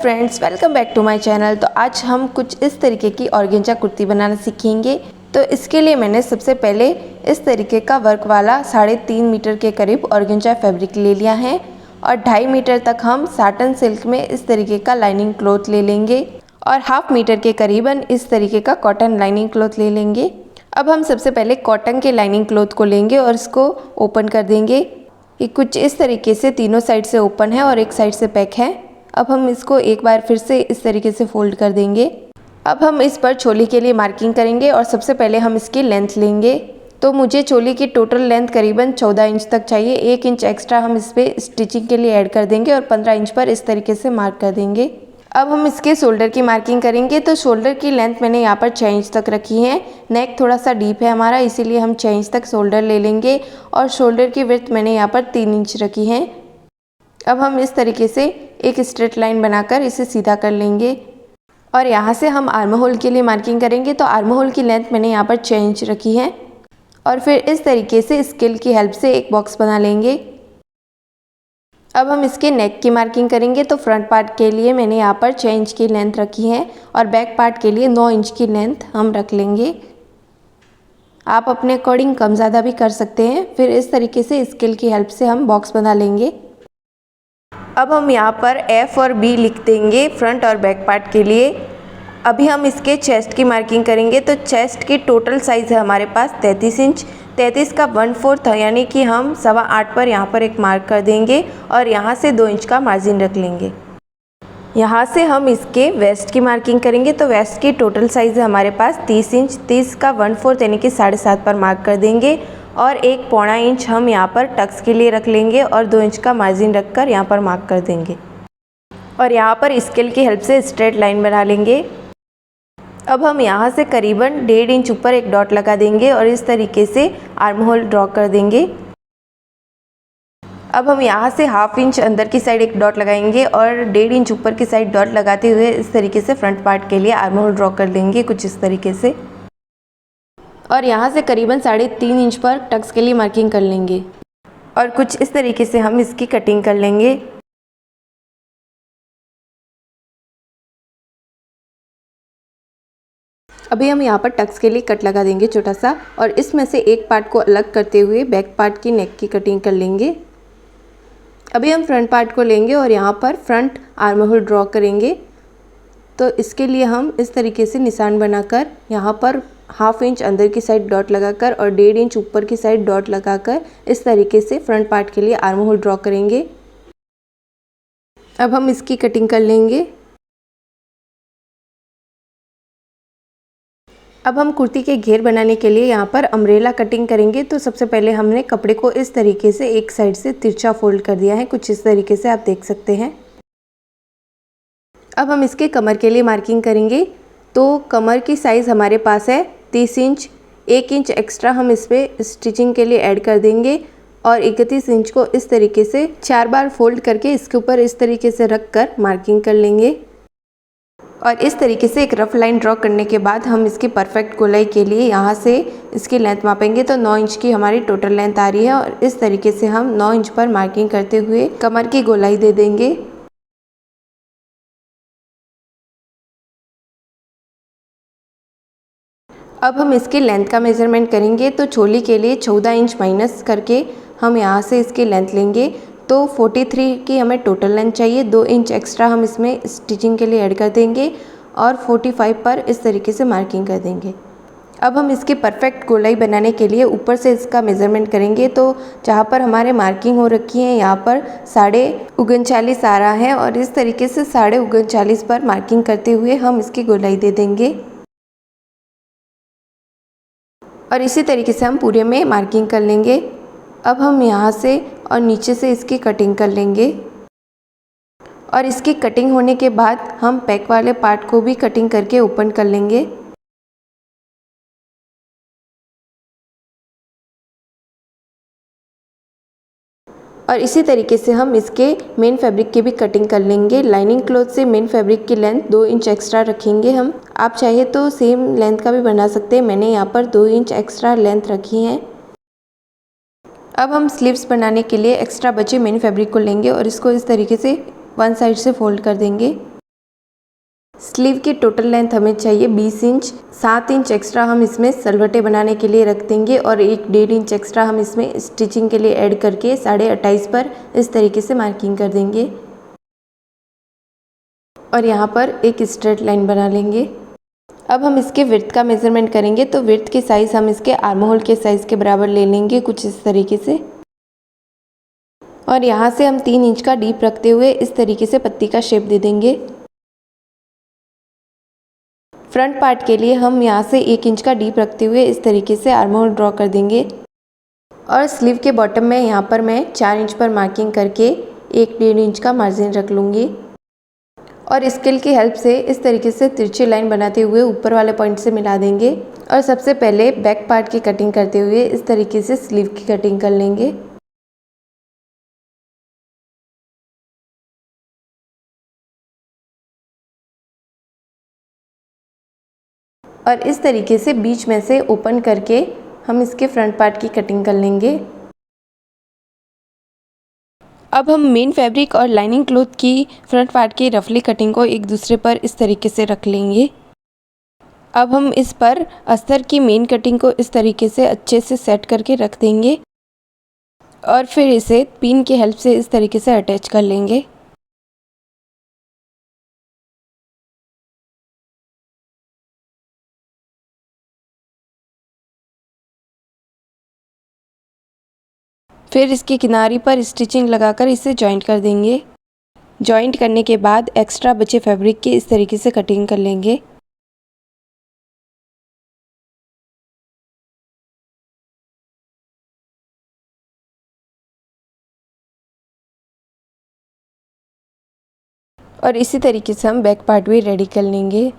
Friends, welcome back to my channel. तो आज हम कुछ इस तरीके की ऑर्गेंजा कुर्ती बनाना सीखेंगे। तो इसके लिए मैंने सबसे पहले इस तरीके का वर्क वाला 3.5 मीटर के करीब ऑर्गेंजा फैब्रिक ले लिया है और 2.5 मीटर तक हम साटन सिल्क में इस तरीके का लाइनिंग क्लॉथ ले लेंगे और 1/2 मीटर के करीबन इस तरीके का कॉटन लाइनिंग क्लॉथ ले लेंगे। अब हम सबसे पहले कॉटन के लाइनिंग क्लॉथ को लेंगे और इसको ओपन कर देंगे। ये कुछ इस तरीके से तीनों साइड से ओपन है और एक साइड से पैक है। अब हम इसको एक बार फिर से इस तरीके से फोल्ड कर देंगे। अब हम इस पर चोली के लिए मार्किंग करेंगे और सबसे पहले हम इसकी लेंथ लेंगे। तो मुझे चोली की टोटल लेंथ करीबन 14 इंच तक चाहिए। 1 इंच एक्स्ट्रा हम इस पर स्टिचिंग के लिए ऐड कर देंगे और 15 इंच पर इस तरीके से मार्क कर देंगे। अब हम इसके शोल्डर की मार्किंग करेंगे। तो शोल्डर की लेंथ मैंने यहाँ पर 6 इंच तक रखी है। नेक थोड़ा सा डीप है हमारा, इसीलिए हम 6 इंच तक शोल्डर ले लेंगे और शोल्डर की विड्थ मैंने यहाँ पर 3 इंच रखी है। अब हम इस तरीके से एक स्ट्रेट लाइन बनाकर इसे सीधा कर लेंगे और यहाँ से हम आर्म होल के लिए मार्किंग करेंगे। तो आर्म होल की लेंथ मैंने यहाँ पर 6 इंच रखी है और फिर इस तरीके से स्केल की हेल्प से एक बॉक्स बना लेंगे। अब हम इसके नेक की मार्किंग करेंगे। तो फ्रंट पार्ट के लिए मैंने यहाँ पर 6 इंच की लेंथ रखी है और बैक पार्ट के लिए 9 इंच की लेंथ हम रख लेंगे। आप अपने अकॉर्डिंग कम ज़्यादा भी कर सकते हैं। फिर इस तरीके से स्केल की हेल्प से हम बॉक्स बना लेंगे। अब हम यहाँ पर F और B लिख देंगे फ्रंट और बैक पार्ट के लिए। अभी हम इसके चेस्ट की मार्किंग करेंगे। तो चेस्ट की टोटल साइज़ है हमारे पास 33 इंच। 33 का 1/4 यानी कि हम 8.25 पर यहाँ पर एक मार्क कर देंगे और यहाँ से 2 इंच का मार्जिन रख लेंगे। यहाँ से हम इसके वेस्ट की मार्किंग करेंगे। तो वेस्ट की टोटल साइज़ है हमारे पास 30 इंच। 30 का 1/4 यानी कि 7.5 पर मार्क कर देंगे और 1 इंच हम यहाँ पर टक्स के लिए रख लेंगे और 2 इंच का मार्जिन रखकर यहाँ पर मार्क कर देंगे और यहाँ पर स्केल की हेल्प से स्ट्रेट लाइन बना लेंगे। अब हम यहाँ से करीबन 1.5 इंच ऊपर एक डॉट लगा देंगे और इस तरीके से आर्म होल ड्रॉ कर देंगे। अब हम यहाँ से 1/2 इंच अंदर की साइड एक डॉट लगाएंगे और 1.5 इंच ऊपर की साइड डॉट लगाते हुए इस तरीके से फ्रंट पार्ट के लिए आर्म होल ड्रॉ कर लेंगे कुछ इस तरीके से। और यहाँ से करीबन 3.5 इंच पर टक्स के लिए मार्किंग कर लेंगे और कुछ इस तरीके से हम इसकी कटिंग कर लेंगे। अभी हम यहाँ पर टक्स के लिए कट लगा देंगे छोटा सा और इसमें से एक पार्ट को अलग करते हुए बैक पार्ट की नेक की कटिंग कर लेंगे। अभी हम फ्रंट पार्ट को लेंगे और यहाँ पर फ्रंट आर्म होल ड्रॉ करेंगे। तो इसके लिए हम इस तरीके से निशान बनाकर यहाँ पर 1/2 इंच अंदर की साइड डॉट लगाकर और 1.5 इंच ऊपर की साइड डॉट लगाकर इस तरीके से फ्रंट पार्ट के लिए आर्म होल ड्रॉ करेंगे। अब हम इसकी कटिंग कर लेंगे। अब हम कुर्ती के घेर बनाने के लिए यहाँ पर अम्ब्रेला कटिंग करेंगे। तो सबसे पहले हमने कपड़े को इस तरीके से एक साइड से तिरछा फोल्ड कर दिया है, कुछ इस तरीके से आप देख सकते हैं। अब हम इसके कमर के लिए मार्किंग करेंगे। तो कमर की साइज़ हमारे पास है 30 इंच। 1 इंच एक्स्ट्रा हम इस पर स्टिचिंग के लिए ऐड कर देंगे और 31 इंच को इस तरीके से 4 बार फोल्ड करके इसके ऊपर इस तरीके से रख कर मार्किंग कर लेंगे। और इस तरीके से एक रफ लाइन ड्रॉ करने के बाद हम इसकी परफेक्ट गोलाई के लिए यहाँ से इसकी लेंथ मापेंगे। तो 9 इंच की हमारी टोटल लेंथ आ रही है और इस तरीके से हम 9 इंच पर मार्किंग करते हुए कमर की गोलाई दे देंगे। अब हम इसकी लेंथ का मेज़रमेंट करेंगे। तो चोली के लिए 14 इंच माइनस करके हम यहाँ से इसकी लेंथ लेंगे। तो 43 की हमें टोटल लेंथ चाहिए। 2 इंच एक्स्ट्रा हम इसमें स्टिचिंग के लिए ऐड कर देंगे और 45 पर इस तरीके से मार्किंग कर देंगे। अब हम इसकी परफेक्ट गोलाई बनाने के लिए ऊपर से इसका मेज़रमेंट करेंगे। तो जहाँ पर हमारे मार्किंग हो रखी है यहाँ पर 39.5 आ रहा है और इस तरीके से 39.5 पर मार्किंग करते हुए हम इसकी गोलाई दे देंगे और इसी तरीके से हम पूरे में मार्किंग कर लेंगे। अब हम यहाँ से और नीचे से इसकी कटिंग कर लेंगे और इसकी कटिंग होने के बाद हम पैक वाले पार्ट को भी कटिंग करके ओपन कर लेंगे। और इसी तरीके से हम इसके मेन फैब्रिक की भी कटिंग कर लेंगे। लाइनिंग क्लॉथ से मेन फैब्रिक की लेंथ 2 इंच एक्स्ट्रा रखेंगे हम। आप चाहे तो सेम लेंथ का भी बना सकते हैं, मैंने यहाँ पर 2 इंच एक्स्ट्रा लेंथ रखी है। अब हम स्लीव्स बनाने के लिए एक्स्ट्रा बचे मेन फैब्रिक को लेंगे और इसको इस तरीके से वन साइड से फोल्ड कर देंगे। स्लीव की टोटल लेंथ हमें चाहिए 20 इंच। 7 इंच एक्स्ट्रा हम इसमें सलवटें बनाने के लिए रख देंगे और 1.5 इंच एक्स्ट्रा हम इसमें स्टिचिंग के लिए ऐड करके 28.5 पर इस तरीके से मार्किंग कर देंगे और यहाँ पर एक स्ट्रेट लाइन बना लेंगे। अब हम इसके विड्थ का मेज़रमेंट करेंगे, तो विड्थ की साइज़ हम इसके आर्म होल के साइज़ के बराबर ले लेंगे, कुछ इस तरीके से। और यहाँ से हम 3 इंच का डीप रखते हुए इस तरीके से पत्ती का शेप दे देंगे। फ्रंट पार्ट के लिए हम यहाँ से 1 इंच का डीप रखते हुए इस तरीके से आर्म होल ड्रॉ कर देंगे और स्लीव के बॉटम में यहाँ पर मैं 4 इंच पर मार्किंग करके 1.5 इंच का मार्जिन रख लूँगी और स्केल की हेल्प से इस तरीके से तिरछी लाइन बनाते हुए ऊपर वाले पॉइंट से मिला देंगे। और सबसे पहले बैक पार्ट की कटिंग करते हुए इस तरीके से स्लीव की कटिंग कर लेंगे। और इस तरीके से बीच में से ओपन करके हम इसके फ्रंट पार्ट की कटिंग कर लेंगे। अब हम मेन फैब्रिक और लाइनिंग क्लॉथ की फ्रंट पार्ट की रफली कटिंग को एक दूसरे पर इस तरीके से रख लेंगे। अब हम इस पर अस्तर की मेन कटिंग को इस तरीके से अच्छे से सेट करके रख देंगे और फिर इसे पिन की हेल्प से इस तरीके से अटैच कर लेंगे। फिर इसके किनारे पर स्टिचिंग लगाकर इसे जॉइंट कर देंगे। जॉइंट करने के बाद एक्स्ट्रा बचे फैब्रिक की इस तरीके से कटिंग कर लेंगे। और इसी तरीके से हम बैक पार्ट भी रेडी कर लेंगे।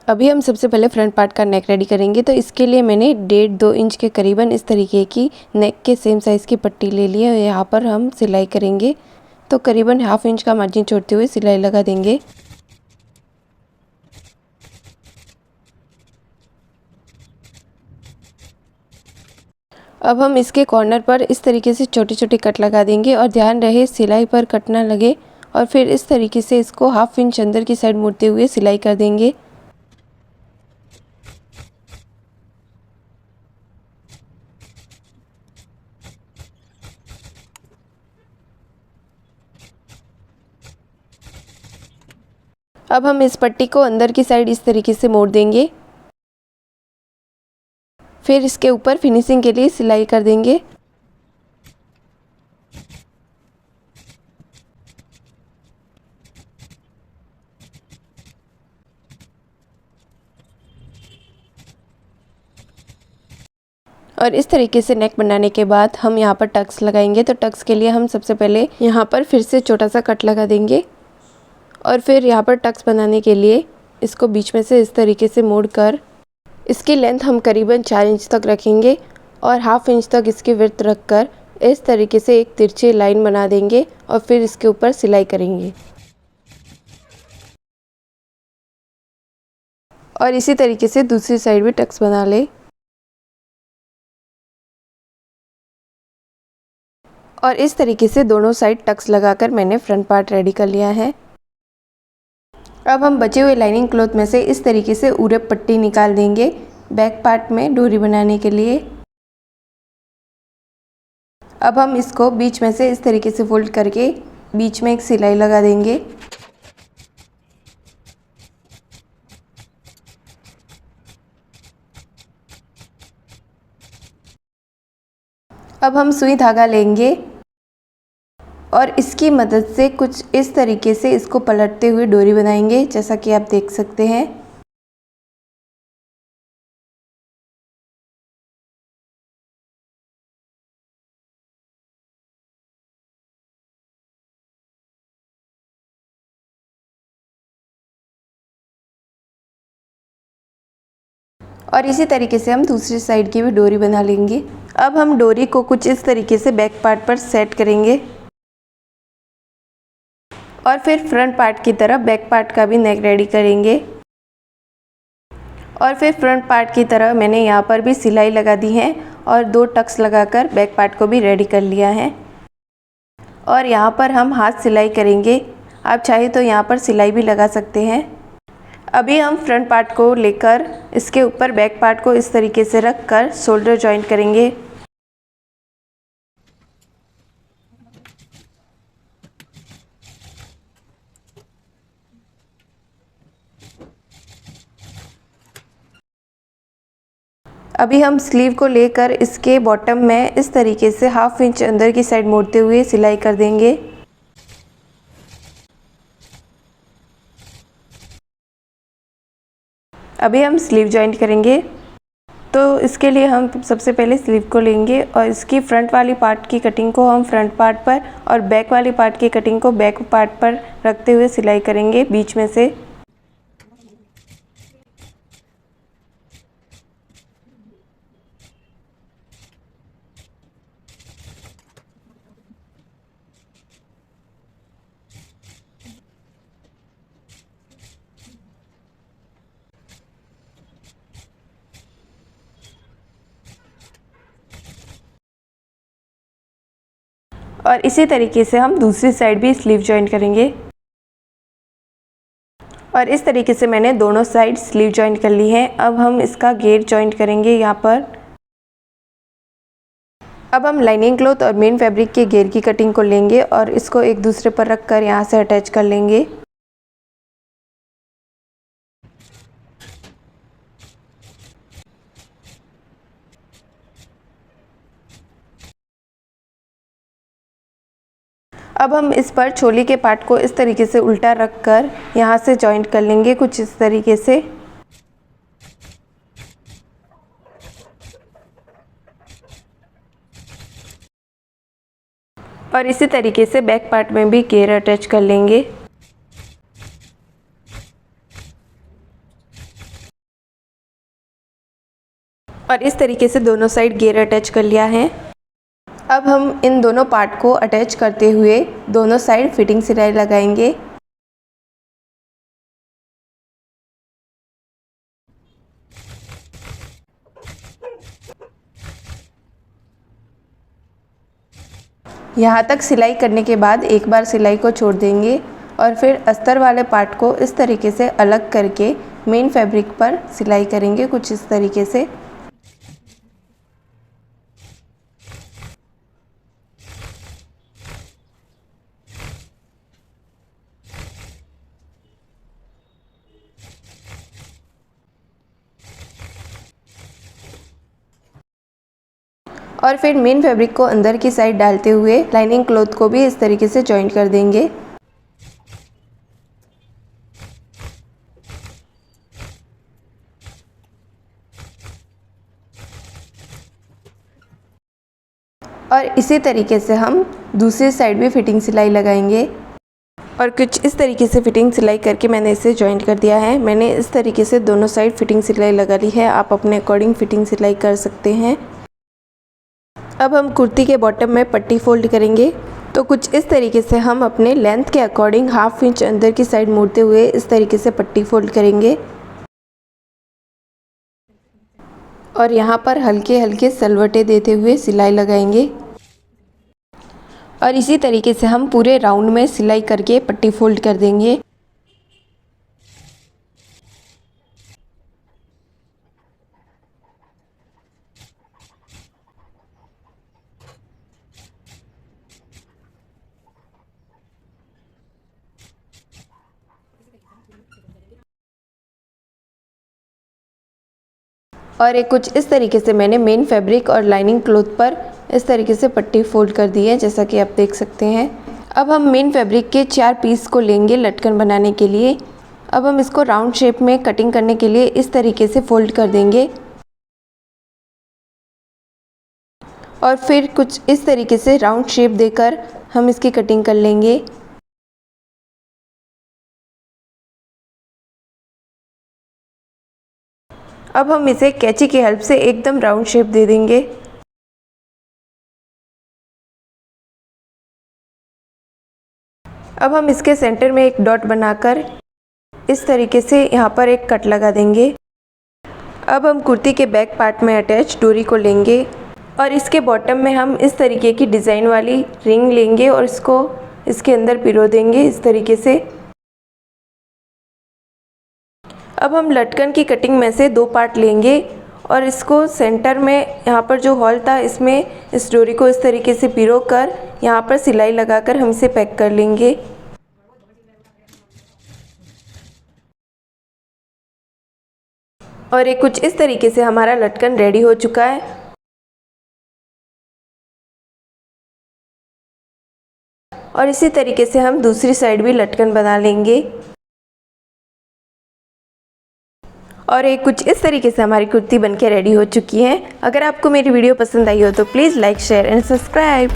अभी हम सबसे पहले फ्रंट पार्ट का नेक रेडी करेंगे, तो इसके लिए मैंने 1.5-2 इंच के करीबन इस तरीके की नेक के सेम साइज़ की पट्टी ले ली है और यहाँ पर हम सिलाई करेंगे। तो करीबन 1/2 इंच का मार्जिन छोड़ते हुए सिलाई लगा देंगे। अब हम इसके कॉर्नर पर इस तरीके से छोटे छोटे कट लगा देंगे और ध्यान रहे सिलाई पर कट ना लगे। और फिर इस तरीके से इसको 1/2 इंच अंदर की साइड मुड़ते हुए सिलाई कर देंगे। अब हम इस पट्टी को अंदर की साइड इस तरीके से मोड़ देंगे। फिर इसके ऊपर फिनिशिंग के लिए सिलाई कर देंगे। और इस तरीके से नेक बनाने के बाद हम यहाँ पर टक्स लगाएंगे। तो टक्स के लिए हम सबसे पहले यहाँ पर फिर से छोटा सा कट लगा देंगे और फिर यहाँ पर टक्स बनाने के लिए इसको बीच में से इस तरीके से मोड़कर इसकी लेंथ हम करीबन 4 इंच तक रखेंगे और 1/2 इंच तक इसकी विड्थ रखकर इस तरीके से एक तिरछी लाइन बना देंगे और फिर इसके ऊपर सिलाई करेंगे। और इसी तरीके से दूसरी साइड भी टक्स बना ले। और इस तरीके से दोनों साइड टक्स लगाकर मैंने फ्रंट पार्ट रेडी कर लिया है। अब हम बचे हुए लाइनिंग क्लॉथ में से इस तरीके से उरप पट्टी निकाल देंगे बैक पार्ट में डोरी बनाने के लिए। अब हम इसको बीच में से इस तरीके से फोल्ड करके बीच में एक सिलाई लगा देंगे। अब हम सुई धागा लेंगे और इसकी मदद से कुछ इस तरीके से इसको पलटते हुए डोरी बनाएंगे, जैसा कि आप देख सकते हैं। और इसी तरीके से हम दूसरी साइड की भी डोरी बना लेंगे। अब हम डोरी को कुछ इस तरीके से बैक पार्ट पर सेट करेंगे और फिर फ्रंट पार्ट की तरह बैक पार्ट का भी नेक रेडी करेंगे। और फिर फ्रंट पार्ट की तरह मैंने यहाँ पर भी सिलाई लगा दी है और 2 टक्स लगाकर बैक पार्ट को भी रेडी कर लिया है। और यहाँ पर हम हाथ सिलाई करेंगे आप चाहे तो यहाँ पर सिलाई भी लगा सकते हैं। अभी हम फ्रंट पार्ट को लेकर इसके ऊपर बैक पार्ट को इस तरीके से रख कर शोल्डर जॉइंट करेंगे। अभी हम स्लीव को लेकर इसके बॉटम में इस तरीके से 1/2 इंच अंदर की साइड मोड़ते हुए सिलाई कर देंगे। अभी हम स्लीव जॉइंट करेंगे, तो इसके लिए हम सबसे पहले स्लीव को लेंगे और इसकी फ्रंट वाली पार्ट की कटिंग को हम फ्रंट पार्ट पर और बैक वाली पार्ट की कटिंग को बैक पार्ट पर रखते हुए सिलाई करेंगे बीच में से। और इसी तरीके से हम दूसरी साइड भी स्लीव जॉइंट करेंगे। और इस तरीके से मैंने दोनों साइड स्लीव जॉइंट कर ली है। अब हम इसका घेर जॉइंट करेंगे यहाँ पर। अब हम लाइनिंग क्लॉथ और मेन फैब्रिक के घेर की कटिंग को लेंगे और इसको एक दूसरे पर रख कर यहाँ से अटैच कर लेंगे। अब हम इस पर चोली के पार्ट को इस तरीके से उल्टा रख कर यहाँ से जॉइंट कर लेंगे कुछ इस तरीके से। और इसी तरीके से बैक पार्ट में भी घेर अटैच कर लेंगे। और इस तरीके से दोनों साइड घेर अटैच कर लिया है। अब हम इन दोनों पार्ट को अटैच करते हुए दोनों साइड फिटिंग सिलाई लगाएंगे। यहाँ तक सिलाई करने के बाद एक बार सिलाई को छोड़ देंगे और फिर अस्तर वाले पार्ट को इस तरीके से अलग करके मेन फैब्रिक पर सिलाई करेंगे कुछ इस तरीके से। और फिर मेन फैब्रिक को अंदर की साइड डालते हुए लाइनिंग क्लॉथ को भी इस तरीके से जॉइंट कर देंगे। और इसी तरीके से हम दूसरी साइड भी फिटिंग सिलाई लगाएंगे। और कुछ इस तरीके से फिटिंग सिलाई करके मैंने इसे जॉइंट कर दिया है। मैंने इस तरीके से दोनों साइड फिटिंग सिलाई लगा ली है। आप अपने अकॉर्डिंग फिटिंग सिलाई कर सकते हैं। अब हम कुर्ती के बॉटम में पट्टी फोल्ड करेंगे, तो कुछ इस तरीके से हम अपने लेंथ के अकॉर्डिंग 1/2 इंच अंदर की साइड मोड़ते हुए इस तरीके से पट्टी फोल्ड करेंगे। और यहाँ पर हल्के हल्के सलवटे देते हुए सिलाई लगाएंगे। और इसी तरीके से हम पूरे राउंड में सिलाई करके पट्टी फोल्ड कर देंगे। और एक कुछ इस तरीके से मैंने मेन फैब्रिक और लाइनिंग क्लॉथ पर इस तरीके से पट्टी फोल्ड कर दी है, जैसा कि आप देख सकते हैं। अब हम मेन फैब्रिक के 4 पीस को लेंगे लटकन बनाने के लिए। अब हम इसको राउंड शेप में कटिंग करने के लिए इस तरीके से फोल्ड कर देंगे और फिर कुछ इस तरीके से राउंड शेप देकर हम इसकी कटिंग कर लेंगे। अब हम इसे कैंची की हेल्प से एकदम राउंड शेप दे देंगे। अब हम इसके सेंटर में एक डॉट बनाकर इस तरीके से यहाँ पर एक कट लगा देंगे। अब हम कुर्ती के बैक पार्ट में अटैच डोरी को लेंगे और इसके बॉटम में हम इस तरीके की डिज़ाइन वाली रिंग लेंगे और इसको इसके अंदर पिरो देंगे इस तरीके से। अब हम लटकन की कटिंग में से 2 पार्ट लेंगे और इसको सेंटर में यहाँ पर जो हॉल था इसमें इस डोरी को इस तरीके से पिरो कर यहाँ पर सिलाई लगाकर हम इसे पैक कर लेंगे। और ये कुछ इस तरीके से हमारा लटकन रेडी हो चुका है। और इसी तरीके से हम दूसरी साइड भी लटकन बना लेंगे। और ये कुछ इस तरीके से हमारी कुर्ती बनके रेडी हो चुकी है। अगर आपको मेरी वीडियो पसंद आई हो तो please like, share and subscribe.